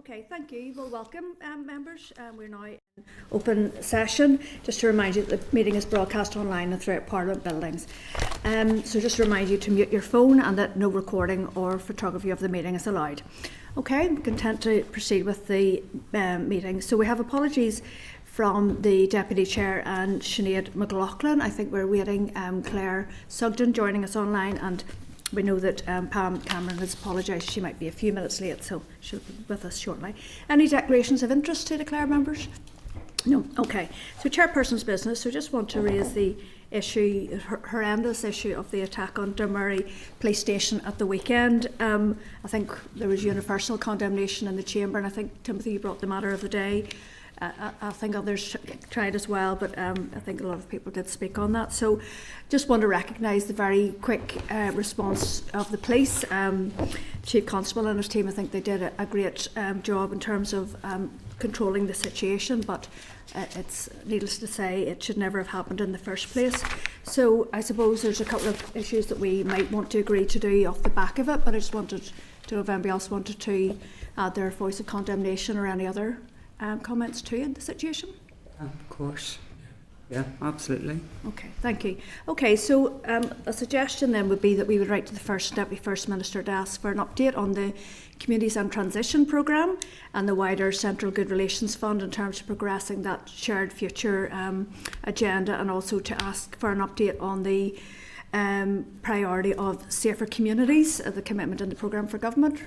Okay, thank you. Well, welcome, members. We're now in open session. Just to remind you that the meeting is broadcast online and throughout Parliament buildings. So just to remind you to mute your phone and that no recording or photography of the meeting is allowed. Okay, I'm content to proceed with the meeting. So we have apologies from the Deputy Chair and Sinead McLaughlin. I think we're waiting Claire Sugden joining us online, and we know that Pam Cameron has apologised. She might be a few minutes late, so she'll be with us shortly. Any declarations of interest to declare, members? No. Okay. So chairperson's business. So just want to raise the issue, horrendous issue of the attack on Dermurray Police Station at the weekend. I think there was universal condemnation in the chamber, and I think, Timothy, you brought the matter of the day. I think others tried as well, but I think a lot of people did speak on that. So just want to recognise the very quick response of the police. Chief Constable and his team, I think they did a great job in terms of controlling the situation, but it's needless to say it should never have happened in the first place. So I suppose there's a couple of issues that we might want to agree to do off the back of it, but I just wanted to know if anybody else wanted to add their voice of condemnation or any other comments to the situation? Of course. Yeah, absolutely. Okay, thank you. Okay, so a suggestion then would be that we would write to the Deputy First Minister to ask for an update on the Communities and Transition Programme and the wider Central Good Relations Fund in terms of progressing that shared future agenda, and also to ask for an update on the priority of safer communities, the commitment in the programme for government.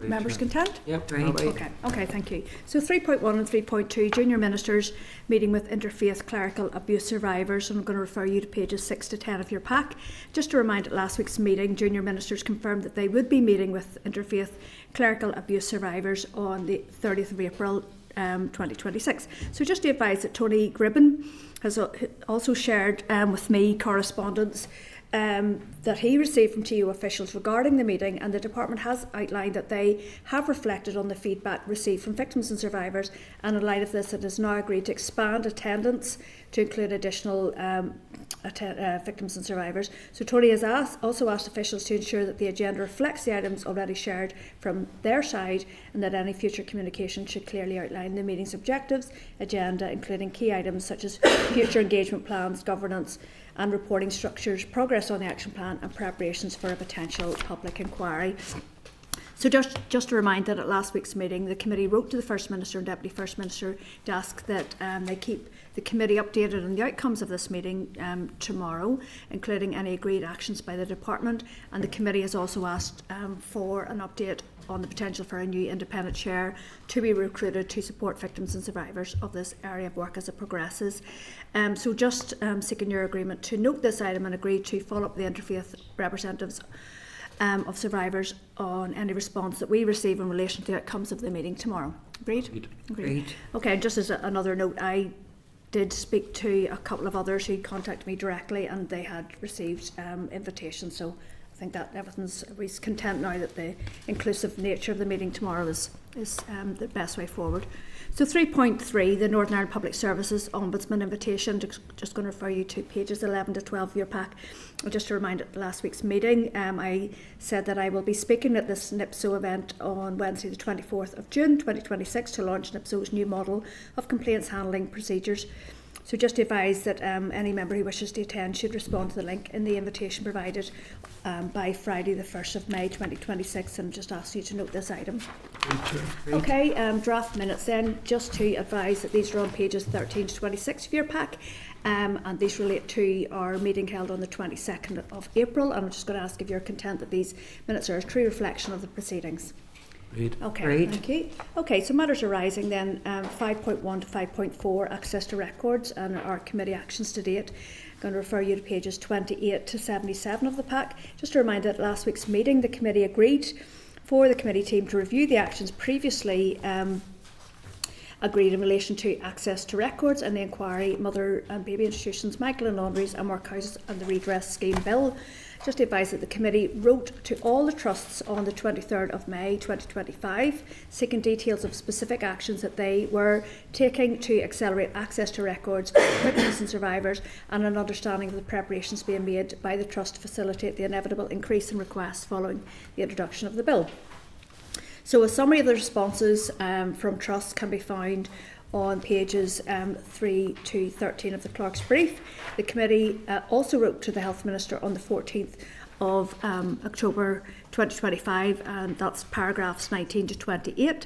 Members content? Yep, right. Okay, thank you. So 3.1 and 3.2, Junior Ministers meeting with interfaith clerical abuse survivors, and I'm going to refer you to pages 6 to 10 of your pack. Just to remind, at last week's meeting, Junior Ministers confirmed that they would be meeting with interfaith clerical abuse survivors on the 30th of April 2026. So just to advise that Tony Gribben has also shared with me correspondence that he received from TU officials regarding the meeting, and the department has outlined that they have reflected on the feedback received from victims and survivors, and in light of this it has now agreed to expand attendance to include additional victims and survivors. So Tony has also asked officials to ensure that the agenda reflects the items already shared from their side, and that any future communication should clearly outline the meeting's objectives, agenda, including key items such as future engagement plans, governance and reporting structures, progress on the action plan and preparations for a potential public inquiry. So just to remind that at last week's meeting, the committee wrote to the First Minister and Deputy First Minister to ask that they keep the committee updated on the outcomes of this meeting tomorrow, including any agreed actions by the department. And the committee has also asked for an update on the potential for a new independent chair to be recruited to support victims and survivors of this area of work as it progresses. So just seeking your agreement to note this item and agree to follow up the interfaith representatives of survivors on any response that we receive in relation to the outcomes of the meeting tomorrow. Agreed? Agreed. Okay, and just as another note, I did speak to a couple of others who contacted me directly, and they had received invitations, so I think that we're content now that the inclusive nature of the meeting tomorrow is the best way forward. So 3.3, the Northern Ireland Public Services Ombudsman invitation, just going to refer you to pages 11 to 12 of your pack. Just to remind at last week's meeting, I said that I will be speaking at this NIPSO event on Wednesday the 24th of June 2026 to launch NIPSO's new model of complaints handling procedures. So just to advise that any member who wishes to attend should respond to the link in the invitation provided by Friday the 1st of May 2026, and just ask you to note this item. Okay, draft minutes then, just to advise that these are on pages 13 to 26 of your pack, and these relate to our meeting held on the 22nd of April, and I'm just going to ask if you're content that these minutes are a true reflection of the proceedings. Okay, thank you. Okay, so matters arising then, 5.1 to 5.4, access to records and our committee actions to date. I'm going to refer you to pages 28 to 77 of the pack. Just to remind that at last week's meeting, the committee agreed for the committee team to review the actions previously agreed in relation to access to records and the inquiry, mother and baby institutions, Michael and Laundries and workhouses and the redress scheme bill. Just to advise that the committee wrote to all the trusts on the 23rd of May 2025 seeking details of specific actions that they were taking to accelerate access to records for victims and survivors, and an understanding of the preparations being made by the trust to facilitate the inevitable increase in requests following the introduction of the bill. So a summary of the responses from trusts can be found on pages 3 to 13 of the Clerk's brief. The committee also wrote to the Health Minister on the 14th of October 2025, and that's paragraphs 19 to 28,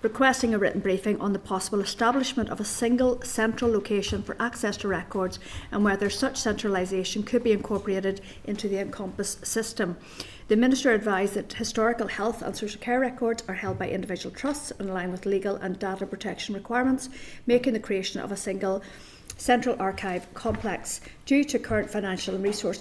requesting a written briefing on the possible establishment of a single central location for access to records and whether such centralisation could be incorporated into the Encompass system. The Minister advised that historical health and social care records are held by individual trusts in line with legal and data protection requirements, making the creation of a single central archive complex. Due to current financial and resource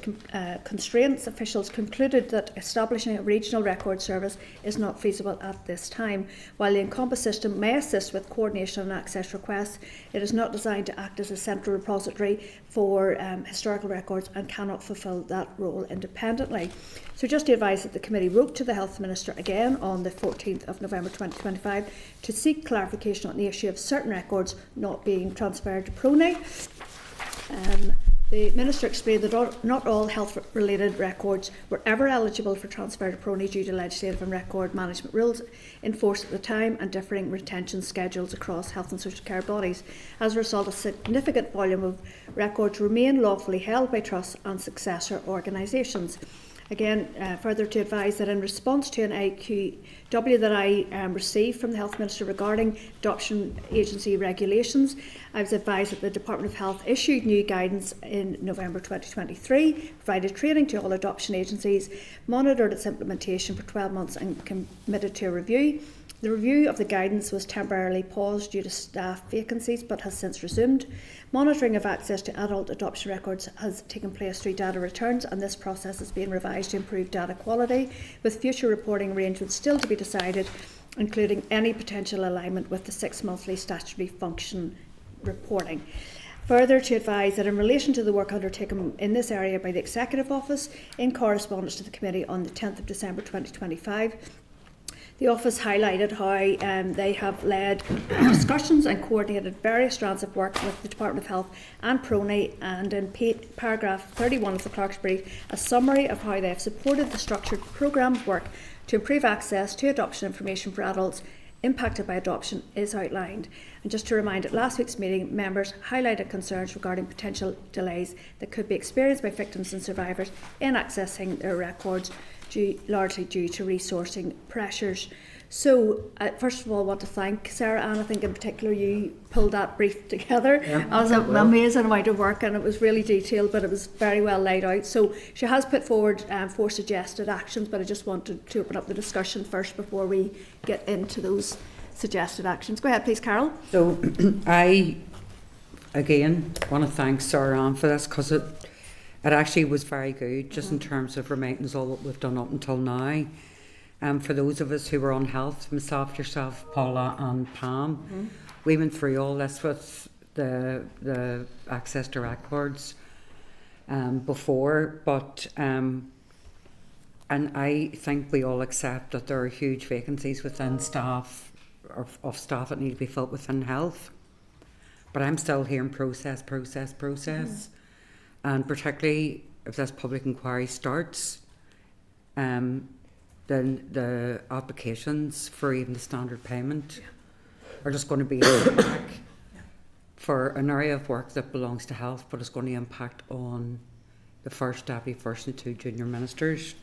constraints, officials concluded that establishing a regional record service is not feasible at this time. While the Encompass system may assist with coordination and access requests, it is not designed to act as a central repository for historical records and cannot fulfil that role independently. So just to advise that the committee wrote to the Health Minister again on the 14th of November 2025 to seek clarification on the issue of certain records not being transferred to PRONI. The Minister explained that not all health-related records were ever eligible for transfer to PRONI due to legislative and record management rules in force at the time and differing retention schedules across health and social care bodies. As a result, a significant volume of records remain lawfully held by trusts and successor organisations. Again, further to advise that in response to an IQW that I received from the Health Minister regarding adoption agency regulations, I was advised that the Department of Health issued new guidance in November 2023, provided training to all adoption agencies, monitored its implementation for 12 months and committed to a review. The review of the guidance was temporarily paused due to staff vacancies but has since resumed. Monitoring of access to adult adoption records has taken place through data returns, and this process is being revised to improve data quality, with future reporting arrangements still to be decided, including any potential alignment with the 6-monthly statutory function reporting. Further to advise that in relation to the work undertaken in this area by the Executive Office in correspondence to the Committee on the 10th of December 2025, the Office highlighted how they have led discussions and coordinated various strands of work with the Department of Health and PRONI, and in paragraph 31 of the Clerk's brief, a summary of how they have supported the structured programme of work to improve access to adoption information for adults impacted by adoption is outlined. And just to remind, at last week's meeting, members highlighted concerns regarding potential delays that could be experienced by victims and survivors in accessing their records, largely due to resourcing pressures. So, first of all, I want to thank Sarah Ann. I think in particular you pulled that brief together. It was an amazing amount of work, and it was really detailed, but it was very well laid out. So she has put forward 4 suggested actions, but I just wanted to open up the discussion first before we get into those suggested actions. Go ahead, please, Carol. So I, again, want to thank Sarah Ann for this, because it actually was very good, just in terms of reminding us all what we've done up until now. For those of us who were on health, myself, yourself, Paula and Pam, we went through all this with the access to records before, but and I think we all accept that there are huge vacancies within staff, of staff that need to be filled within health. But I'm still hearing process. And particularly if this public inquiry starts, then the applications for even the standard payment are just going to be back for an area of work that belongs to health, but it's going to impact on the first deputy, first and 2 junior ministers.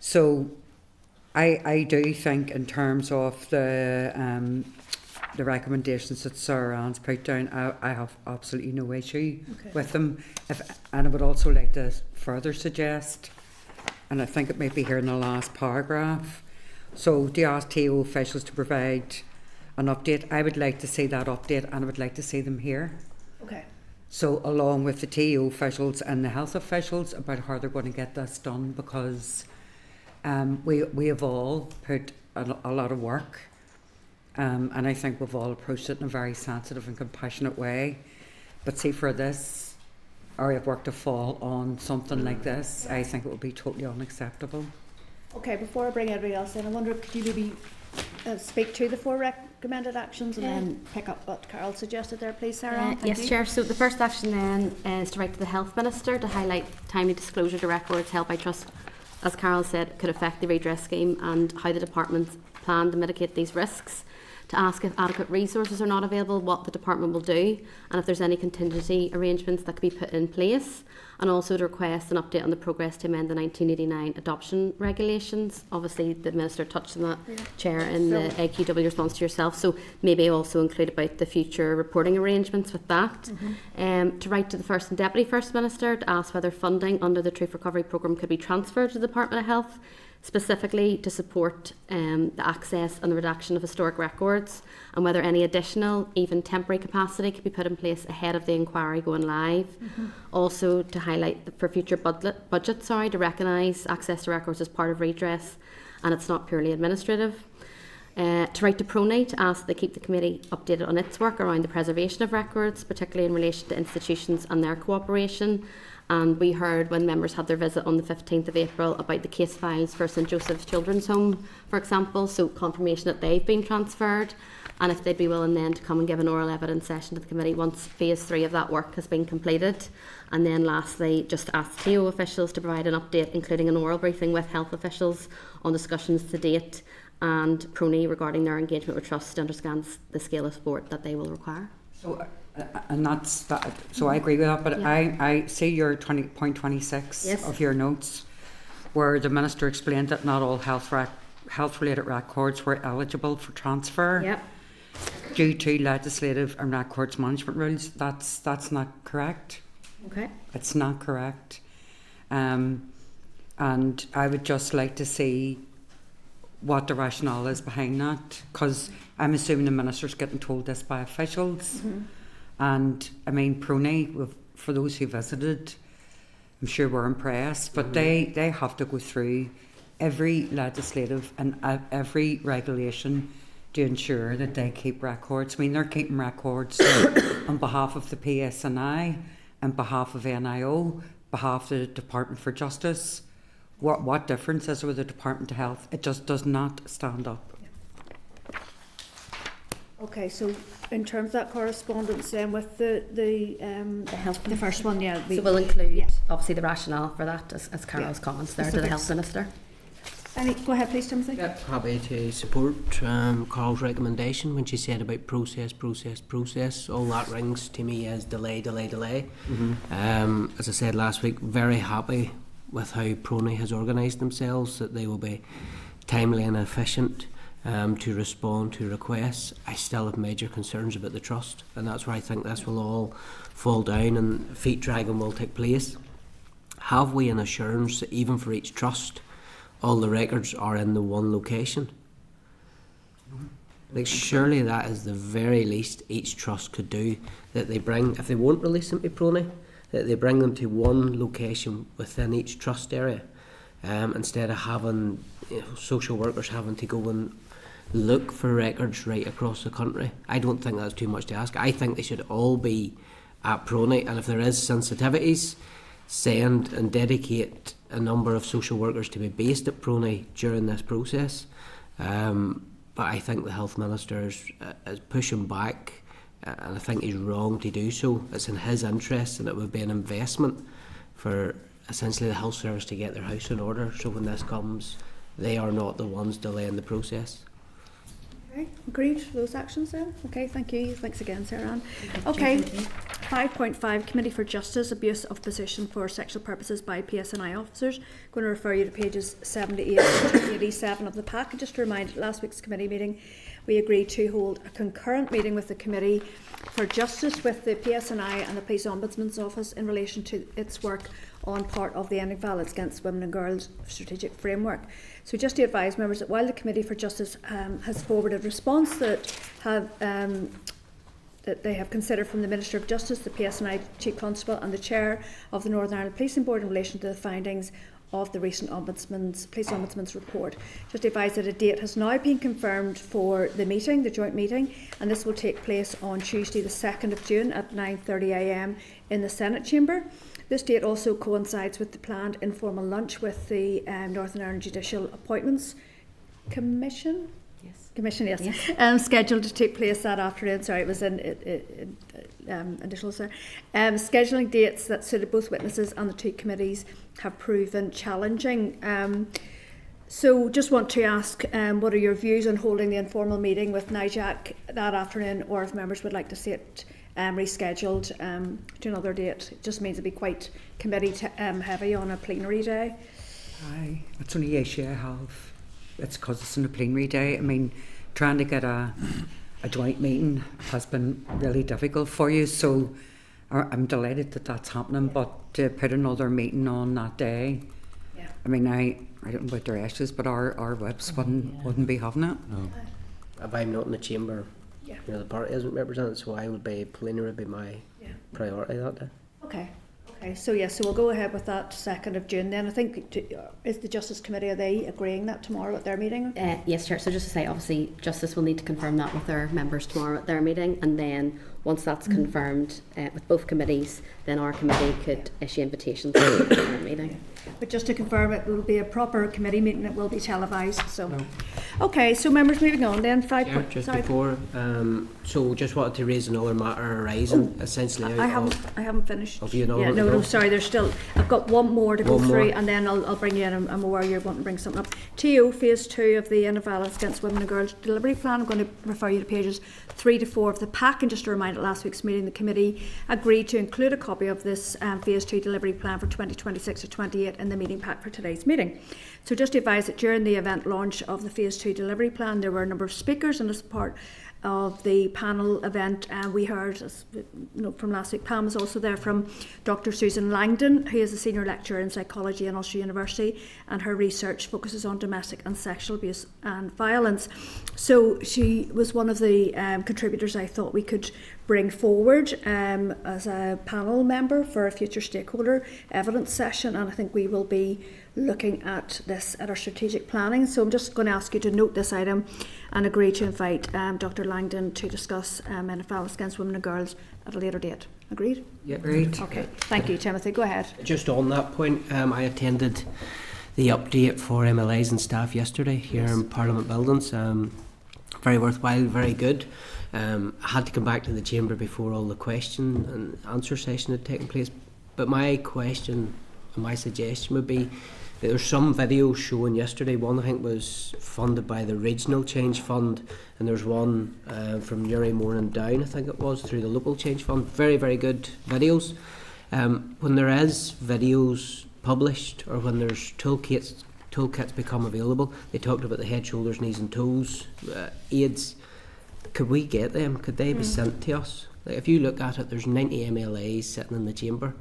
So I do think, in terms of the recommendations that Sarah Ann's put down, I have absolutely no issue with them. And I would also like to further suggest, and I think it might be here in the last paragraph, so to ask TO officials to provide an update. I would like to see that update, and I would like to see them here. Okay. So along with the TO officials and the health officials, about how they're going to get this done, because we have all put a lot of work, and I think we've all approached it in a very sensitive and compassionate way. But see, for this area of work to fall on something like this, I think it would be totally unacceptable. Okay, before I bring everybody else in, I wonder, could you maybe speak to the 4 recommended actions and then pick up what Carol suggested there, please, Sarah? Yes, Chair. So the first action then is to write to the Health Minister to highlight timely disclosure to records held by trusts as Carol said, could affect the redress scheme and how the departments plan to mitigate these risks, to ask if adequate resources are not available, what the department will do, and if there's any contingency arrangements that could be put in place, and also to request an update on the progress to amend the 1989 adoption regulations. Obviously, the Minister touched on that, Chair, in the AQW response to yourself, so maybe also include about the future reporting arrangements with that. To write to the First and Deputy First Minister to ask whether funding under the Truth Recovery Programme could be transferred to the Department of Health, specifically to support the access and the redaction of historic records, and whether any additional, even temporary capacity could be put in place ahead of the inquiry going live. Also to highlight for future budget, to recognise access to records as part of redress and it's not purely administrative. To write to PRONI to ask they keep the committee updated on its work around the preservation of records, particularly in relation to institutions and their cooperation. And we heard when members had their visit on the 15th of April about the case files for St Joseph's Children's Home, for example, so confirmation that they've been transferred, and if they'd be willing then to come and give an oral evidence session to the committee once phase 3 of that work has been completed. And then lastly, just to ask TO officials to provide an update, including an oral briefing with health officials on discussions to date, and PRONI regarding their engagement with Trust to understand the scale of support that they will require. So, and that's that. So I agree with that. But Yeah. I see your 20.26 Yes. of your notes, where the Minister explained that not all health-related records were eligible for transfer Yep. due to legislative and records management rules. That's not correct. Okay. It's not correct. And I would just like to see what the rationale is behind that, because I'm assuming the Minister's getting told this by officials. And I mean, PRONI, for those who visited, I'm sure were impressed, but they have to go through every legislative and every regulation to ensure that they keep records. I mean, they're keeping records on behalf of the PSNI, on behalf of NIO, behalf of the Department for Justice. What difference is there with the Department of Health? It just does not stand up. Okay, so in terms of that correspondence then with the health the first one, yeah. So we'll include yeah. obviously the rationale for that as Carol's comments there to the Health Minister. Go ahead, please, Timothy. Happy to support Carol's recommendation when she said about process. All that rings to me as delay. As I said last week, very happy with how PRONI has organised themselves, that they will be timely and efficient to respond to requests. I still have major concerns about the Trust, and that's where I think this will all fall down and feet dragging will take place. Have we an assurance that even for each Trust, all the records are in the one location? Like, surely that is the very least each Trust could do, that they bring, if they won't release them to PRONI, that they bring them to one location within each Trust area, instead of having social workers having to go and look for records right across the country. I don't think that's too much to ask. I think they should all be at PRONI, and if there is sensitivities, send and dedicate a number of social workers to be based at PRONI during this process. But I think the Health Minister is pushing back, and I think he's wrong to do so. It's in his interest, and it would be an investment for essentially the health service to get their house in order, so when this comes, they are not the ones delaying the process. Okay, agreed for those actions then. Okay, thank you. Thanks again, Sarah Ann. Okay, 5.5, Committee for Justice, Abuse of Position for Sexual Purposes by PSNI Officers. I'm going to refer you to pages 78 to 87 of the pack. Just to remind, at last week's committee meeting, we agreed to hold a concurrent meeting with the Committee for Justice with the PSNI and the Police Ombudsman's Office in relation to its work on part of the Ending Violence Against Women and Girls Strategic Framework. So just to advise members that while the Committee for Justice has forwarded response that they have considered from the Minister of Justice, the PSNI Chief Constable and the Chair of the Northern Ireland Policing Board in relation to the findings of the recent Police Ombudsman's report. Just to advise that a date has now been confirmed for the meeting, the joint meeting, and this will take place on Tuesday the 2nd of June at 9:30 a.m. in the Senate Chamber. This date also coincides with the planned informal lunch with the Northern Ireland Judicial Appointments Commission. Yes. Commission, yes, Yeah. scheduled to take place that afternoon. Sorry, it was in initials there. Scheduling dates that suited both witnesses and the two committees have proven challenging. So just want to ask, what are your views on holding the informal meeting with NIJAC that afternoon, or if members would like to see it rescheduled to another date? It just means it'd be quite committee heavy on a plenary day. Aye, that's only issue I have. It's because it's on a plenary day. I mean, trying to get a joint meeting has been really difficult for you, so I'm delighted that that's happening, but to put another meeting on that day, Yeah. I mean, I don't know about the rest of us, but our whips wouldn't be having it. No. If I'm not in the chamber, Yeah. you know, the party isn't represented, so I would be plenary would be my Yeah. priority that day. Okay. Okay. So yes, so we'll go ahead with that 2nd of June. Then I think is the Justice Committee, are they agreeing that tomorrow at their meeting? Yes, Chair. So just to say, obviously, Justice will need to confirm that with their members tomorrow at their meeting, and then once that's confirmed with both committees, then our committee could issue invitations to the meeting. But just to confirm, it will be a proper committee meeting. It will be televised. So, okay. So members, moving on then. Yeah, just before, so just wanted to raise another matter arising essentially I out haven't finished. Have you another Yeah, to no, go? sorry. There's still. I've got one more to go One through, more. and then I'll bring you in. I'm aware you're wanting to bring something up. TO Phase 2 of the End of Violence Against Women and Girls Delivery Plan. I'm going to refer you to pages 3 to 4 of the pack. And just a reminder, at last week's meeting, the committee agreed to include a copy of this Phase 2 delivery plan for 2026 to 28 in the meeting pack for today's meeting. So just to advise that during the event launch of the Phase 2 delivery plan, there were a number of speakers, and as part of the panel event, we heard, as you know, from last week, Pam was also there, from Dr. Susan Langdon, who is a senior lecturer in psychology at Ulster University, and her research focuses on domestic and sexual abuse and violence. So she was one of the contributors I thought we could bring forward as a panel member for a future stakeholder evidence session, and I think we will be looking at this at our strategic planning. So I'm just going to ask you to note this item and agree to invite Dr. Langdon to discuss men of violence against women and girls at a later date. Agreed? Yeah. Right. Okay. Thank you, Timothy. Go ahead. Just on that point, I attended the update for MLAs and staff yesterday here in Parliament Buildings. Very worthwhile, very good. I had to come back to the chamber before all the question and answer session had taken place. But my question and my suggestion would be that there's some videos shown yesterday. One I think was funded by the Regional Change Fund, and there's one from Newry Morning Down, I think it was, through the Local Change Fund. Very, very good videos. When there is videos published, or when there's toolkits become available, they talked about the head, shoulders, knees and toes aids. Could we get them? Could they be sent to us? Like, if you look at it, there's 90 MLAs sitting in the chamber.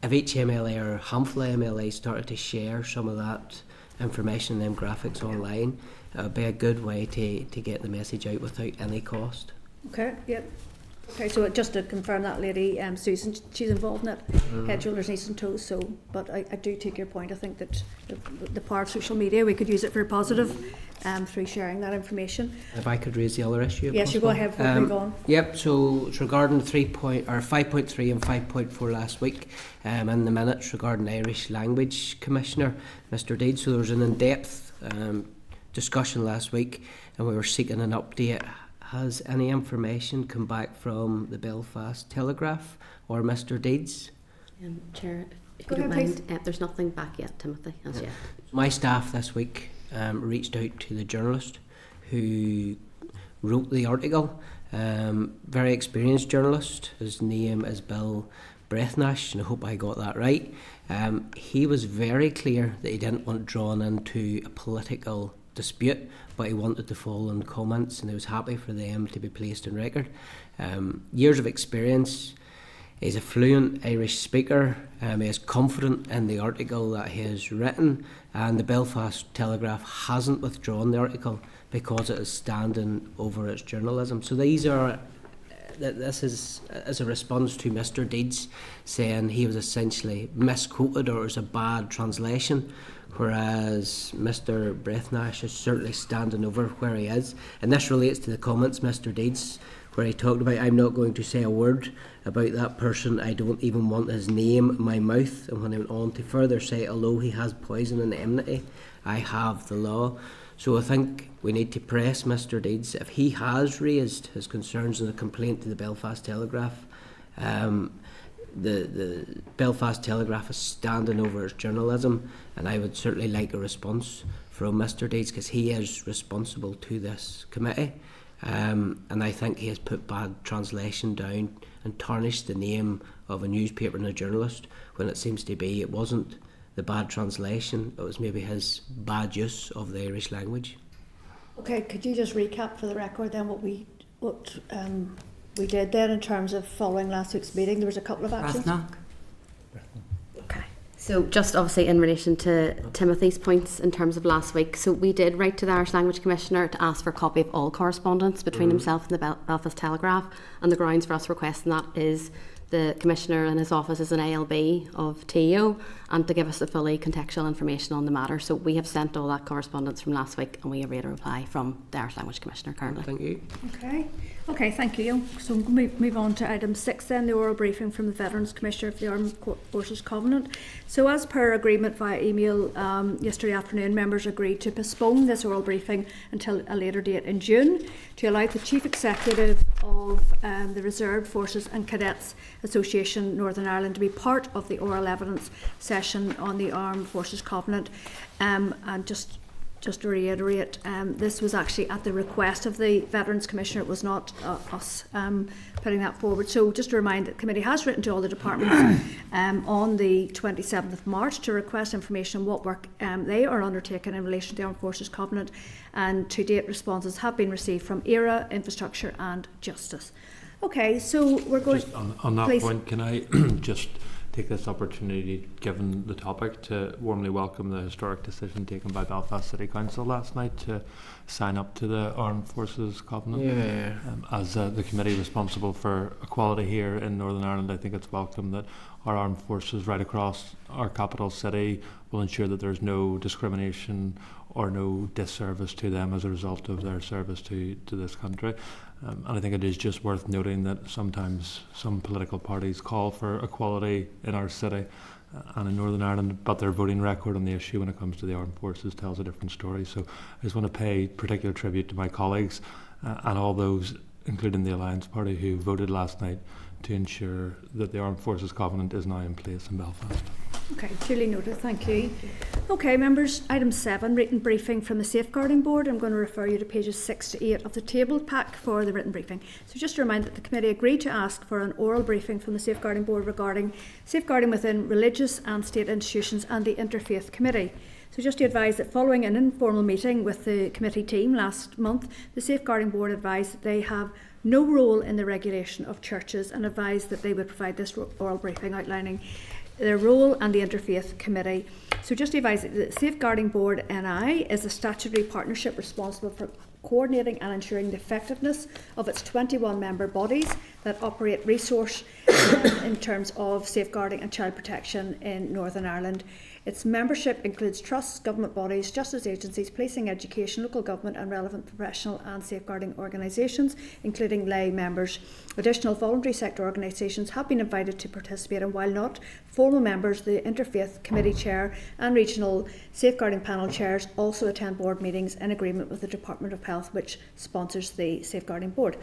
If each MLA or a handful of MLAs started to share some of that information and them graphics online, it would be a good way to get the message out without any cost. Okay. Yep. Okay, so just to confirm that, lady Susan, she's involved in it, head, shoulders, knees and toes. So, but I do take your point. I think that the power of social media, we could use it for positive through sharing that information. If I could raise the other issue. if Yes, you go possible. ahead. We'll move on. Yep, so it's regarding 5.3 and 5.4 last week, in the minutes regarding Irish Language Commissioner, Mr. Deeds. So there was an in-depth discussion last week, and we were seeking an update. Has any information come back from the Belfast Telegraph or Mr. Deeds? Chair, if Go you don't ahead, mind, there's nothing back yet, Timothy, as yet. My staff this week reached out to the journalist who wrote the article. Very experienced journalist. His name is Bill Brethnash, and I hope I got that right. He was very clear that he didn't want drawn into a political dispute, but he wanted the following comments, and he was happy for them to be placed on record. Years of experience. He's a fluent Irish speaker. He is confident in the article that he has written, and the Belfast Telegraph hasn't withdrawn the article because it is standing over its journalism. So these are, this is as a response to Mr. Deeds saying he was essentially misquoted, or it was a bad translation, whereas Mr. Brethnash is certainly standing over where he is. And this relates to the comments Mr. Deeds, where he talked about, I'm not going to say a word about that person, I don't even want his name in my mouth. And when he went on to further say, although he has poison and enmity, I have the law. So I think we need to press Mr Deeds. If he has raised his concerns in a complaint to the Belfast Telegraph, the Belfast Telegraph is standing over its journalism, and I would certainly like a response from Mr Deeds, because he is responsible to this committee, and I think he has put bad translation down and tarnished the name of a newspaper and a journalist, when it seems to be it wasn't the bad translation, it was maybe his bad use of the Irish language. Okay, could you just recap for the record then what we did then in terms of following last week's meeting? There was a couple of actions. Okay. So just obviously in relation to Timothy's points in terms of last week, so we did write to the Irish Language Commissioner to ask for a copy of all correspondence between himself and the Belfast Telegraph, and the grounds for us requesting that is the Commissioner and his office is an ALB of TEO, and to give us the fully contextual information on the matter. So we have sent all that correspondence from last week, and we await a reply from the Irish Language Commissioner currently. Thank you. Okay, thank you. So we'll move on to item 6 then, the oral briefing from the Veterans Commissioner of the Armed Forces Covenant. So as per agreement via email yesterday afternoon, members agreed to postpone this oral briefing until a later date in June to allow the Chief Executive of the Reserve Forces and Cadets Association Northern Ireland to be part of the oral evidence session on the Armed Forces Covenant. And just to reiterate, this was actually at the request of the Veterans Commissioner. It was not us putting that forward. So just to remind that the committee has written to all the departments on the 27th of March to request information on what work they are undertaking in relation to the Armed Forces Covenant, and to date responses have been received from ERA, Infrastructure and Justice. Okay, so we're going... Just on that please. point, can I just take this opportunity, given the topic, to warmly welcome the historic decision taken by Belfast City Council last night to sign up to the Armed Forces Covenant. Yeah. As the committee responsible for equality here in Northern Ireland, I think it's welcome that our armed forces right across our capital city will ensure that there's no discrimination or no disservice to them as a result of their service to this country. And I think it is just worth noting that sometimes some political parties call for equality in our city and in Northern Ireland, but their voting record on the issue when it comes to the armed forces tells a different story. So I just want to pay particular tribute to my colleagues and all those, including the Alliance Party, who voted last night to ensure that the Armed Forces Covenant is now in place in Belfast. Okay, duly noted, thank you. Okay, members, item 7, written briefing from the Safeguarding Board. I'm going to refer you to pages 6 to 8 of the tabled pack for the written briefing. So just to remind that the committee agreed to ask for an oral briefing from the Safeguarding Board regarding safeguarding within religious and state institutions and the Interfaith Committee. So just to advise that following an informal meeting with the committee team last month, the Safeguarding Board advised that they have no role in the regulation of churches, and advised that they would provide this oral briefing outlining their role and the Interfaith Committee. So just to advise that the Safeguarding Board NI is a statutory partnership responsible for coordinating and ensuring the effectiveness of its 21 member bodies that operate resource in terms of safeguarding and child protection in Northern Ireland. Its membership includes trusts, government bodies, justice agencies, policing, education, local government and relevant professional and safeguarding organisations, including lay members. Additional voluntary sector organisations have been invited to participate, and while not formal members, the Interfaith Committee Chair and Regional Safeguarding Panel Chairs also attend board meetings in agreement with the Department of Health, which sponsors the Safeguarding Board.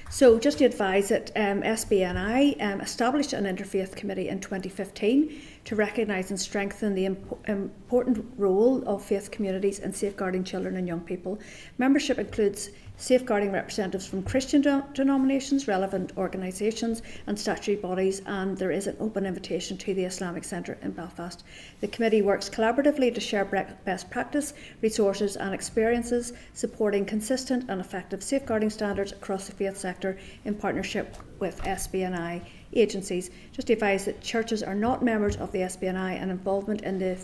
So just to advise that SBNI established an Interfaith Committee in 2015 to recognise and strengthen the important role of faith communities in safeguarding children and young people. Membership includes safeguarding representatives from Christian denominations, relevant organisations and statutory bodies, and there is an open invitation to the Islamic Centre in Belfast. The committee works collaboratively to share best practice, resources and experiences, supporting consistent and effective safeguarding standards across the faith sector in partnership with SBNI agencies. Just to advise that churches are not members of the SBNI, and involvement in the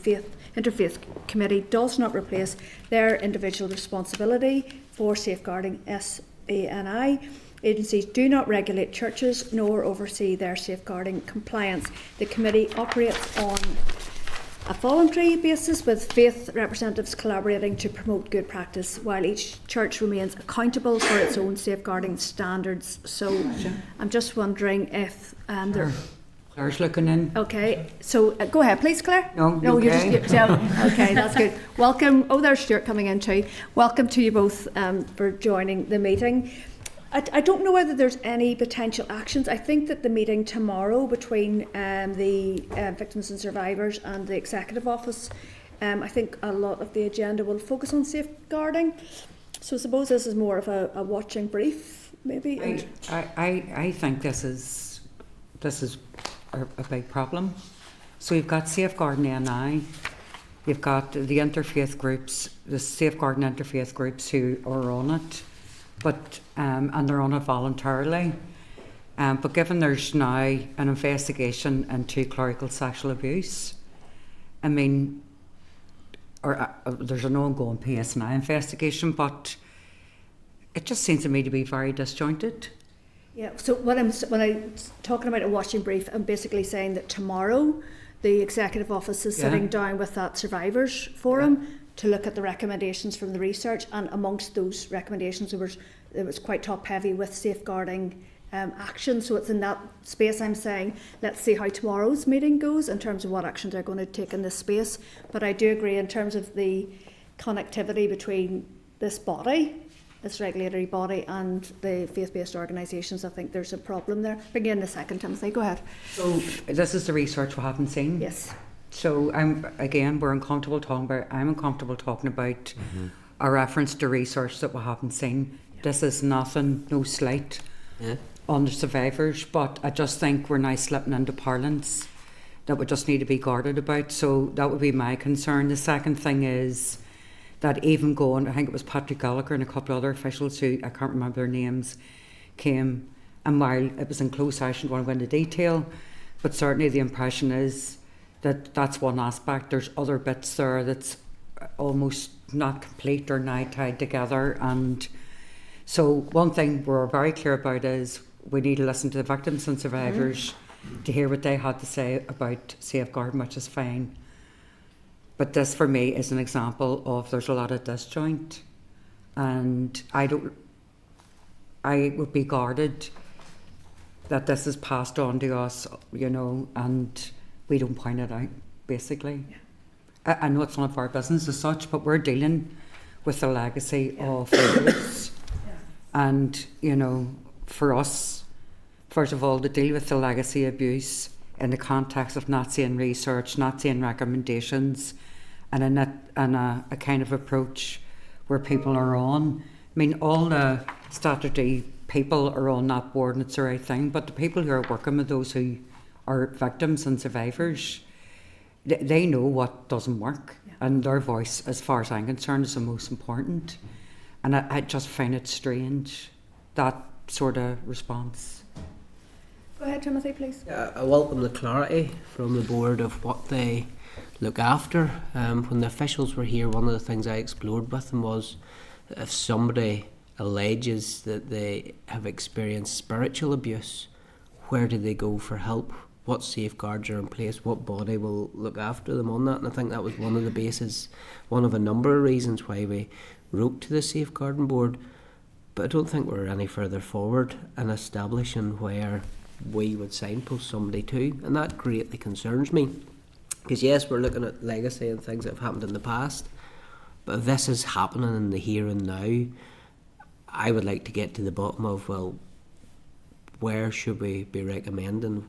Interfaith Committee does not replace their individual responsibility for safeguarding SBNI. Agencies do not regulate churches nor oversee their safeguarding compliance. The committee operates on a voluntary basis, with faith representatives collaborating to promote good practice, while each church remains accountable for its own safeguarding standards. So I'm just wondering if Claire's looking in. Okay, so go ahead, please, Claire. No, you you're okay? just okay. That's good. Welcome. Oh, there's Stuart coming in too. Welcome to you both for joining the meeting. I don't know whether there's any potential actions. I think that the meeting tomorrow between the Victims and Survivors and the Executive Office, I think a lot of the agenda will focus on safeguarding. So I suppose this is more of a watching brief, maybe. I think this is a big problem. So you've got Safeguarding NI, you've got the interfaith groups, the Safeguarding interfaith groups who are on it, but and they're on it voluntarily. But given there's now an investigation into clerical sexual abuse, I mean, there's an ongoing PSNI investigation, but it just seems to me to be very disjointed. Yeah, so when I'm talking about a watching brief, I'm basically saying that tomorrow the Executive Office is sitting down with that Survivors Forum to look at the recommendations from the research, and amongst those recommendations it was quite top heavy with safeguarding action. So it's in that space I'm saying let's see how tomorrow's meeting goes in terms of what actions they're going to take in this space. But I do agree in terms of the connectivity between this body, this regulatory body, and the faith-based organisations. I think there's a problem there. Begin in a second, Timothy, go ahead. So this is the research we haven't seen. Yes. So we're uncomfortable talking about. I'm uncomfortable talking about a reference to research that we haven't seen. This is nothing, no slight on the survivors, but I just think we're now slipping into parlance that we just need to be guarded about. So that would be my concern. The second thing is that even going, I think it was Patrick Gallagher and a couple of other officials who I can't remember their names came, and while it was in closed session, don't want to go into detail, but certainly the impression is that that's one aspect. There's other bits there that's almost not complete or now tied together. And so one thing we're very clear about is we need to listen to the victims and survivors to hear what they had to say about safeguarding, which is fine. But this for me is an example of there's a lot of disjoint, and I would be guarded that this is passed on to us, and we don't point it out, basically. Yeah. I know it's none of our business as such, but we're dealing with the legacy of abuse. And, for us, first of all, to deal with the legacy abuse in the context of not seeing research, not seeing recommendations, and a kind of approach where people are on. I mean, all the statutory people are on that board and it's the right thing, but the people who are working with those who are victims and survivors, they know what doesn't work, and their voice, as far as I'm concerned, is the most important. And I just find it strange, that sort of response. Go ahead, Timothy, please. I welcome the clarity from the board of what they look after. When the officials were here, one of the things I explored with them was that if somebody alleges that they have experienced spiritual abuse, where do they go for help? What safeguards are in place? What body will look after them on that? And I think that was one of the bases, one of a number of reasons why we wrote to the Safeguarding Board. But I don't think we're any further forward in establishing where we would signpost somebody to, and that greatly concerns me. Because yes, we're looking at legacy and things that have happened in the past, but if this is happening in the here and now, I would like to get to the bottom of, well, where should we be recommending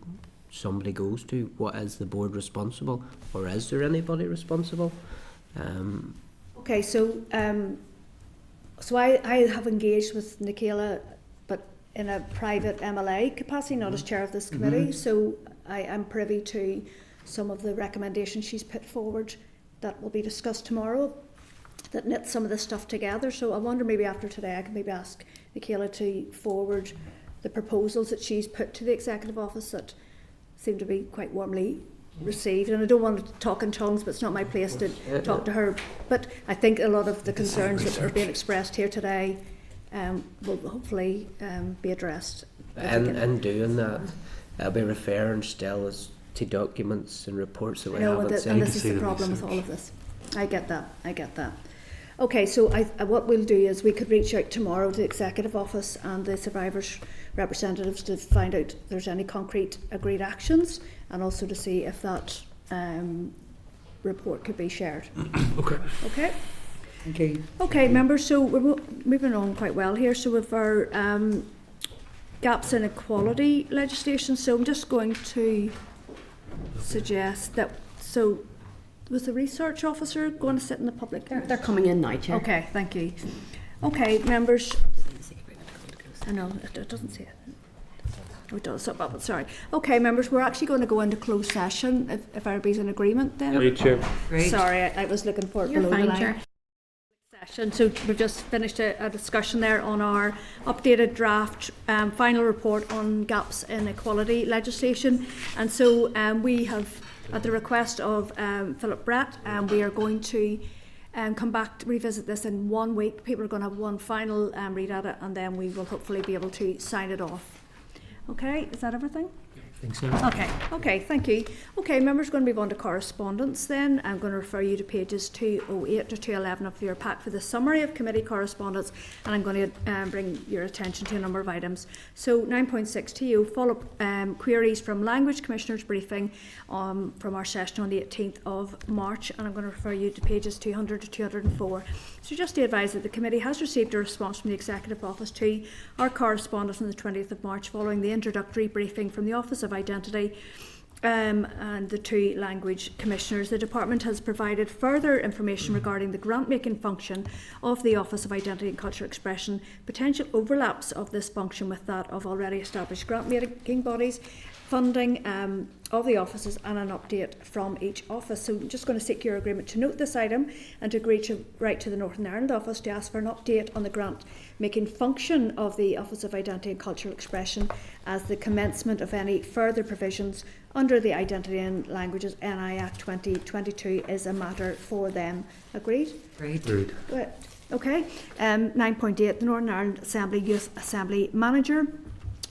somebody goes to? What is the board responsible, or is there anybody responsible? Okay, so I have engaged with Nicola, but in a private MLA capacity, not as chair of this committee. So I am privy to some of the recommendations she's put forward that will be discussed tomorrow, that knit some of this stuff together. So I wonder maybe after today I can maybe ask Nicola to forward the proposals that she's put to the Executive Office that seem to be quite warmly received. And I don't want to talk in tongues, but it's not my place to talk to her. But I think a lot of the concerns that are being expressed here today will hopefully be addressed. And doing that, I'll be referring still to documents and reports that we haven't seen. And this is the problem with all of this. I get that. Okay, so what we'll do is we could reach out tomorrow to the Executive Office and the survivors' representatives to find out if there's any concrete agreed actions, and also to see if that report could be shared. Okay. Okay? Thank you. Okay, members, so we're moving on quite well here. So with our gaps in equality legislation, so I'm just going to suggest that, so was the research officer going to sit in the public? They're coming in now, Chair. Okay, thank you. Okay, members. I know, it doesn't say it. Oh, it does, but sorry. Okay, members, we're actually going to go into closed session, if everybody's in agreement then. Great, Chair. Great. Sorry, I was looking for it You're below the fine, line. Chair. Session. So we've just finished a discussion there on our updated draft final report on gaps in equality legislation. And so we have, at the request of Philip Brett, we are going to come back to revisit this in 1 week. People are going to have one final read at it, and then we will hopefully be able to sign it off. Okay, is that everything? I think so. Okay, thank you. Okay, members, going to move on to correspondence then. I'm going to refer you to pages 208 to 211 of your pack for the summary of committee correspondence, and I'm going to bring your attention to a number of items. So 9.6 TO, follow-up queries from Language Commissioner's briefing from our session on the 18th of March, and I'm going to refer you to pages 200 to 204. So just to advise that the committee has received a response from the Executive Office to our correspondence on the 20th of March following the introductory briefing from the Office of Identity and the two language commissioners. The department has provided further information regarding the grant-making function of the Office of Identity and Cultural Expression, potential overlaps of this function with that of already established grant-making bodies, funding of the offices, and an update from each office. So I'm just going to seek your agreement to note this item and to agree to write to the Northern Ireland Office to ask for an update on the grant-making function of the Office of Identity and Cultural Expression as the commencement of any further provisions under the Identity and Languages NI Act 2022 is a matter for them. Agreed? Great. Good. Okay. 9.8, the Northern Ireland Assembly Youth Assembly Manager.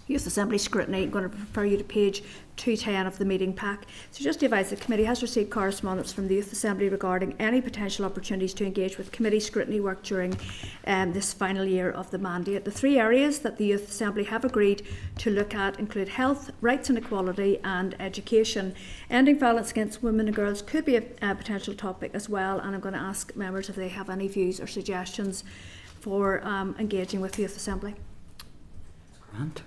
Youth Assembly Scrutiny. I'm going to refer you to page 210 of the meeting pack. So just to advise, the committee has received correspondence from the Youth Assembly regarding any potential opportunities to engage with committee scrutiny work during this final year of the mandate. The 3 areas that the Youth Assembly have agreed to look at include health, rights and equality, and education. Ending violence against women and girls could be a potential topic as well, and I'm going to ask members if they have any views or suggestions for engaging with the Youth Assembly. Grant.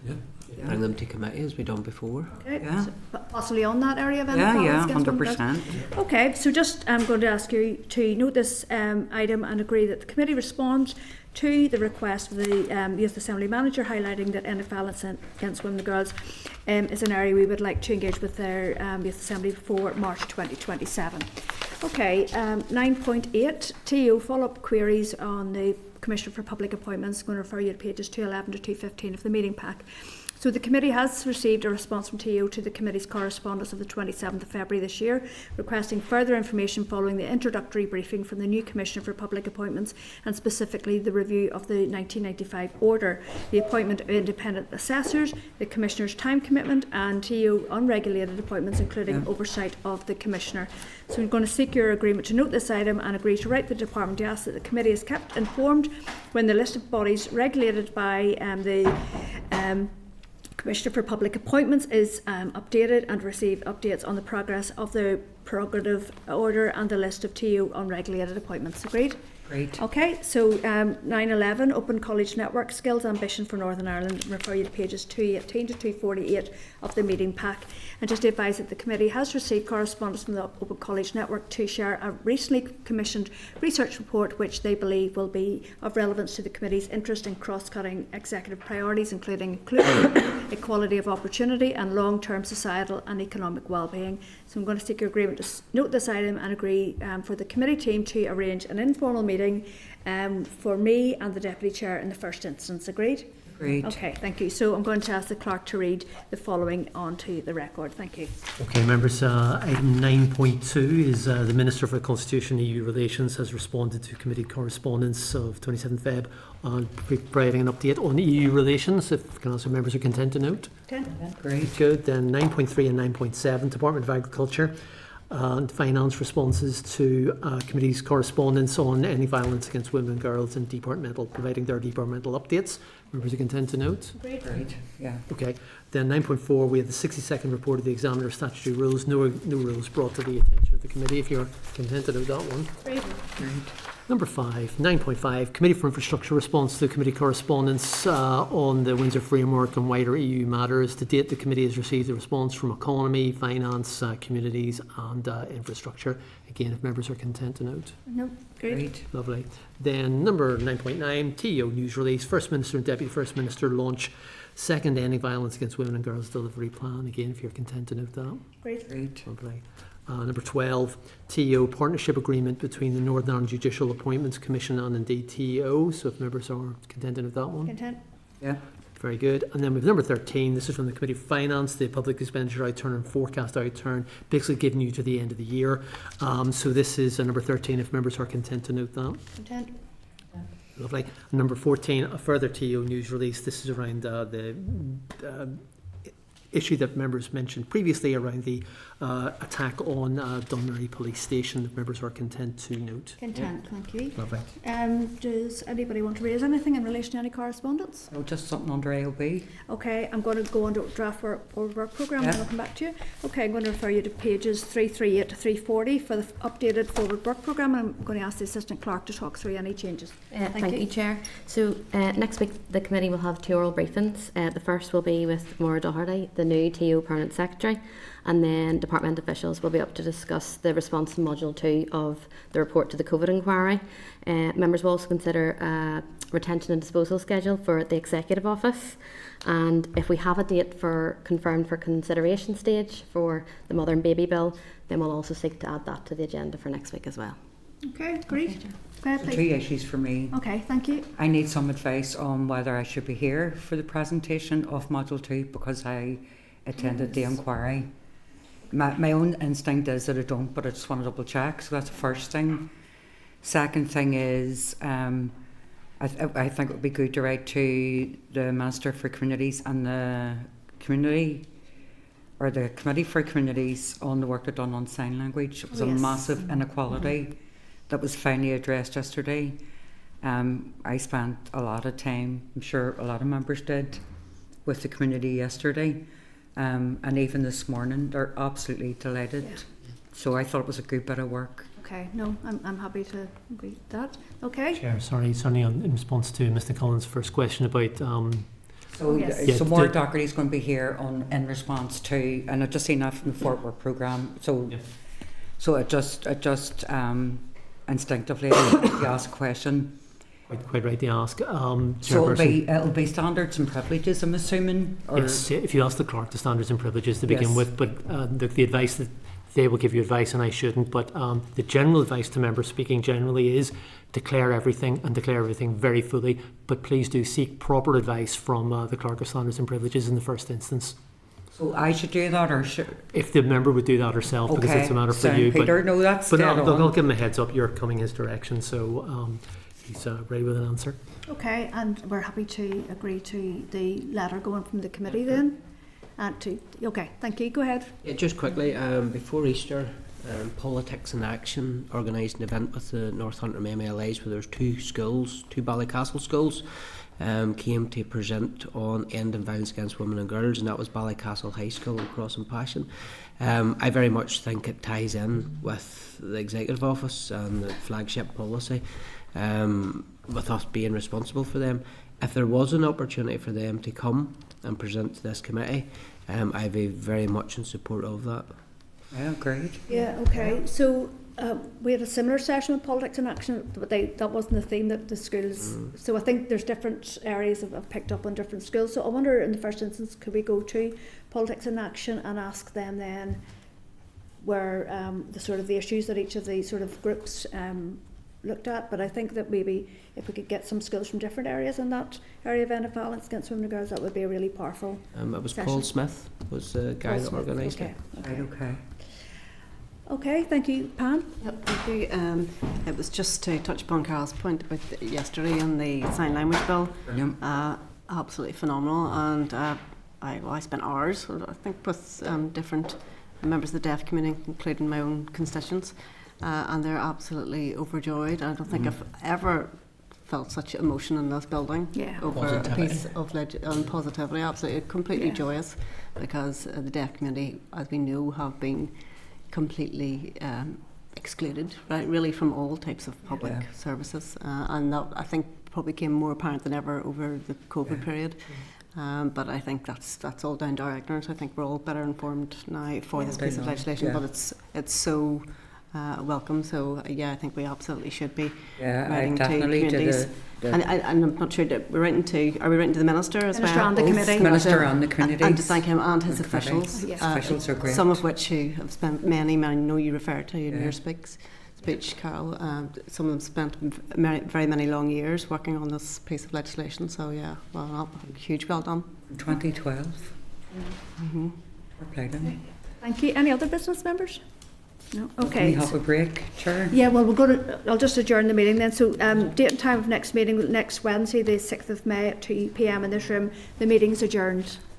Bring them to committee as we done before. Okay, Yeah. so possibly on that area of any Yeah, violence against women and girls? 100%. Okay, so just I'm going to ask you to note this item and agree that the committee responds to the request of the Youth Assembly Manager highlighting that any violence against women and girls is an area we would like to engage with their Youth Assembly before March 2027. Okay, 9.8 TO follow-up queries on the Commissioner for Public Appointments. I'm going to refer you to pages 211 to 215 of the meeting pack. So the committee has received a response from TO to the committee's correspondence of the 27th of February this year, requesting further information following the introductory briefing from the new Commissioner for Public Appointments, and specifically the review of the 1995 order, the appointment of independent assessors, the Commissioner's time commitment, and TO unregulated appointments, including oversight of the Commissioner. So we're going to seek your agreement to note this item and agree to write the department to ask that the committee is kept informed when the list of bodies regulated by the Commissioner for Public Appointments is updated, and receive updates on the progress of the prerogative order and the list of TO unregulated appointments. Agreed? Great. Okay, so 9.11, Open College Network Skills Ambition for Northern Ireland. Refer you to pages 218 to 248 of the meeting pack. And just to advise that the committee has received correspondence from the Open College Network to share a recently commissioned research report which they believe will be of relevance to the committee's interest in cross-cutting executive priorities, including inclusion, equality of opportunity, and long-term societal and economic well-being. So I'm going to seek your agreement to note this item and agree for the committee team to arrange an informal meeting for me and the Deputy Chair in the first instance. Agreed? Great. Okay, thank you. So I'm going to ask the clerk to read the following onto the record. Thank you. Okay, members, item 9.2 is the Minister for Constitution and EU Relations has responded to committee correspondence of 27th Feb on providing an update on EU relations, if council members are content to note. Ten. Great. Good. Then 9.3 and 9.7, Department of Agriculture and finance responses to committee's correspondence on any violence against women and girls and providing their departmental updates. Members are content to note. Great, yeah. Okay. Then 9.4, we have the 60-second report of the examiner statutory rules. No rules brought to the attention of the committee, if you're content to note that one. Great. Number 5, 9.5, Committee for Infrastructure response to committee correspondence on the Windsor Framework and wider EU matters. To date, the committee has received a response from economy, finance, communities and infrastructure. Again, if members are content to note. No, great. Lovely. Then number 9.9, TEO news release. First Minister and Deputy First Minister launch second Ending Violence Against Women and Girls delivery plan. Again, if you're content to note that. Great. Lovely. Number 12, TEO partnership agreement between the Northern Ireland Judicial Appointments Commission and indeed TEO. So if members are content with that one. Content. Yeah. Very good. And then we have number 13. This is from the Committee of Finance, the Public Expenditure Outturn and Forecast Outturn, basically giving you to the end of the year. So this is number 13, if members are content to note that. Content. Lovely. Number 14, a further TEO news release. This is around the issue that members mentioned previously around the attack on Dunmurry Police Station. If members are content to note. Content, thank you. Lovely. Does anybody want to raise anything in relation to any correspondence? Oh, just something under AOB. Okay, I'm going to go on to draft work programme and I'll come back to you. Okay, I'm going to refer you to pages 338 to 340 for the updated forward work programme, and I'm going to ask the Assistant Clerk to talk through any changes. Thank you, Chair. So next week the committee will have 2 oral briefings. The first will be with Maura Doherty, the new TEO Permanent Secretary, and then department officials will be up to discuss the response in Module 2 of the report to the COVID inquiry. Members will also consider a retention and disposal schedule for the Executive Office, and if we have a date confirmed for consideration stage for the Mother and Baby Bill, then we'll also seek to add that to the agenda for next week as well. Okay, great. Okay, Two issues for me. okay, thank you. I need some advice on whether I should be here for the presentation of Module 2 because I attended the inquiry. My own instinct is that I don't, but I just want to double check. So that's the first thing. Second thing is, I think it would be good to write to the Minister for Communities and the Community, or the Committee for Communities, on the work they've done on sign language. It was a massive inequality that was finally addressed yesterday. I spent a lot of time, I'm sure a lot of members did, with the community yesterday. And even this morning, they're absolutely delighted. Yeah. So I thought it was a good bit of work. Okay, no, I'm happy to agree with that. Okay. Chair, sorry, in response to Mr. Cullen's first question about So, Yes. so Maura Doherty is going to be here in response to, and I've just seen that from the Fort Worth programme. So, so it just instinctively you ask a question. quite right to ask. So it'll be standards and privileges, I'm assuming. Or Yes, if you ask the clerk the standards and privileges to begin Yes. with, but the advice that they will give you advice, and I shouldn't. But the general advice to members speaking generally is declare everything and declare everything very fully. But please do seek proper advice from the clerk of standards and privileges in the first instance. So I should do that, or should? If the member would do that herself, because it's a matter for Sound you. Peter, no, that's But dead I'll on. give him a heads up. You're coming his direction, so he's ready with an answer. Okay, and we're happy to agree to the letter going from the committee then. Okay, thank you. Go ahead. Yeah, just quickly, before Easter, Politics in Action organised an event with the Northampton MLAs where there's 2 schools, 2 Ballycastle schools, came to present on ending violence against women and girls, and that was Ballycastle High School and Cross and Passion. I very much think it ties in with the Executive Office and the flagship policy, with us being responsible for them. If there was an opportunity for them to come and present to this committee, I'd be very much in support of that. Yeah, great. Yeah, okay. So we had a similar session with Politics in Action, but that wasn't the theme that the schools... So I think there's different areas I've picked up on different schools. So I wonder, in the first instance, could we go to Politics in Action and ask them then where the issues that each of the sort of groups looked at? But I think that maybe if we could get some skills from different areas in that area of end of violence against women and girls, that would be a really powerful It was session. Paul Smith was the guy that organised okay. it. Right, okay. Okay, thank you. Pam? Yep, thank you. It was just to touch upon Carol's point about yesterday and the sign language bill. Brilliant. Absolutely phenomenal, and I spent hours, I think, with different members of the deaf community, including my own constituents, and they're absolutely overjoyed. I don't think I've ever felt such emotion in this building Yeah. over a piece of positivity, absolutely, completely joyous, because the deaf community, as we know, have been completely excluded, right, really, from all types of public services, and that, I think, probably became more apparent than ever over the COVID period. But I think that's all down to our ignorance. I think we're all better informed now for this piece of legislation, but it's so welcome. So I think we absolutely should be writing to communities. And I'm not sure that are we writing to the Minister as Minister well? and the committee. Minister and the community. And to thank him and his officials. Yes. Officials are great. Some of which who have spent many, I know you referred to in your speech, Carol. Some of them spent very many long years working on this piece of legislation. So huge well done. 2012. Mm-hmm. We're playing. Thank you. Any other business members? No. Can we Okay. have a break, Chair? Yeah, well, I'll just adjourn the meeting then. So, date and time of next meeting, next Wednesday, the 6th of May at 2 p.m. in this room. The meeting's adjourned.